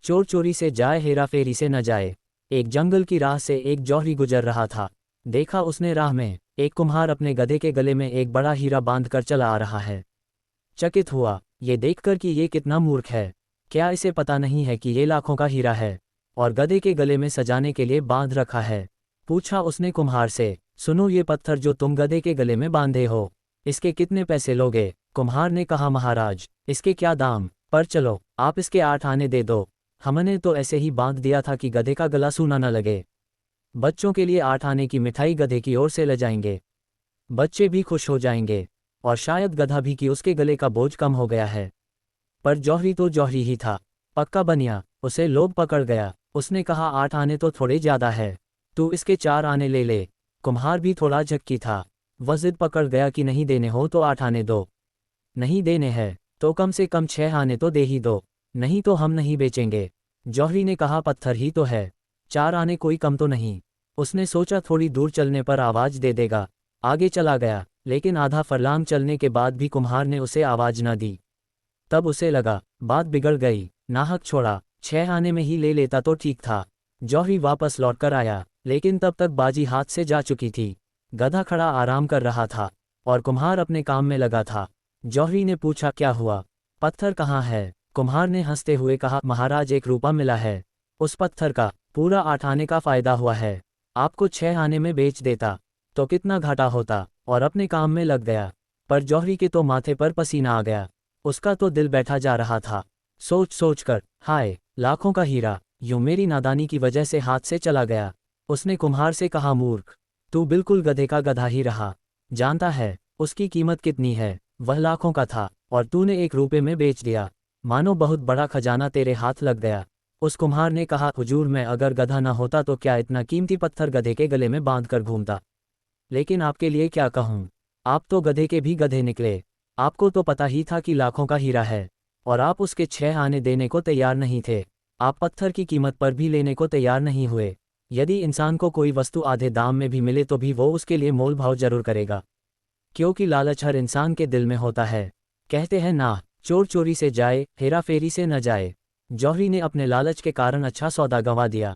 चोर चोरी से जाए हेरा फेरी से न जाए। एक जंगल की राह से एक जौहरी गुजर रहा था। देखा उसने राह में एक कुम्हार अपने गधे के गले में एक बड़ा हीरा बांधकर चला आ रहा है। चकित हुआ ये देखकर कि ये कितना मूर्ख है। क्या इसे पता नहीं है कि ये लाखों का हीरा है और गधे के गले में सजाने के लिए बांध रखा है। पूछा उसने कुम्हार से, सुनो ये पत्थर जो तुम गधे के गले में बांधे हो, इसके कितने पैसे लोगे? कुम्हार ने कहा, महाराज इसके क्या दाम, पर चलो आप इसके 8 आने दे दो। हमने तो ऐसे ही बांध दिया था कि गधे का गला सूना न लगे। बच्चों के लिए 8 आने की मिठाई गधे की ओर से ले जाएंगे। बच्चे भी खुश हो जाएंगे और शायद गधा भी कि उसके गले का बोझ कम हो गया है। पर जौहरी तो जौहरी ही था, पक्का बनिया। उसे लोभ पकड़ गया। उसने कहा, 8 आने तो थोड़े ज्यादा है, तू इसके 4 आने ले ले। कुम्हार भी थोड़ा झक्की था। वह जिद पकड़ गया कि नहीं देने हो तो 8 आने दो, नहीं देने हैं तो कम से कम 6 आने तो दे ही दो, नहीं तो हम नहीं बेचेंगे। जौहरी ने कहा, पत्थर ही तो है, 4 आने कोई कम तो नहीं। उसने सोचा थोड़ी दूर चलने पर आवाज दे देगा। आगे चला गया, लेकिन आधा फरलांग चलने के बाद भी कुम्हार ने उसे आवाज न दी। तब उसे लगा बात बिगड़ गई, नाहक छोड़ा, 6 आने में ही ले लेता तो ठीक था। जौहरी वापस लौटकर आया, लेकिन तब तक बाजी हाथ से जा चुकी थी। गधा खड़ा आराम कर रहा था और कुम्हार अपने काम में लगा था। जौहरी ने पूछा, क्या हुआ, पत्थर कहाँ है? कुम्हार ने हंसते हुए कहा, महाराज एक रुपया मिला है, उस पत्थर का पूरा 8 आने का फायदा हुआ है। आपको 6 आने में बेच देता तो कितना घाटा होता, और अपने काम में लग गया। पर जौहरी के तो माथे पर पसीना आ गया। उसका तो दिल बैठा जा रहा था। सोच सोच कर, हाय लाखों का हीरा यूं मेरी नादानी की वजह से हाथ से चला गया। उसने कुम्हार से कहा, मूर्ख, तू बिल्कुल गधे का गधा ही रहा। जानता है उसकी कीमत कितनी है? वह लाखों का था और तूने 1 रुपये में बेच दिया, मानो बहुत बड़ा खजाना तेरे हाथ लग गया। उस कुम्हार ने कहा, हुजूर मैं अगर गधा न होता तो क्या इतना कीमती पत्थर गधे के गले में बांध कर घूमता। लेकिन आपके लिए क्या कहूँ, आप तो गधे के भी गधे निकले। आपको तो पता ही था कि लाखों का हीरा है और आप उसके 6 आने देने को तैयार नहीं थे। आप पत्थर की कीमत पर भी लेने को तैयार नहीं हुए। यदि इंसान को कोई वस्तु आधे दाम में भी मिले तो भी वो उसके लिए मोल भाव जरूर करेगा, क्योंकि लालच हर इंसान के दिल में होता है। कहते हैं ना, चोर चोरी से जाए हेरा फेरी से न जाए। जौहरी ने अपने लालच के कारण अच्छा सौदा गंवा दिया।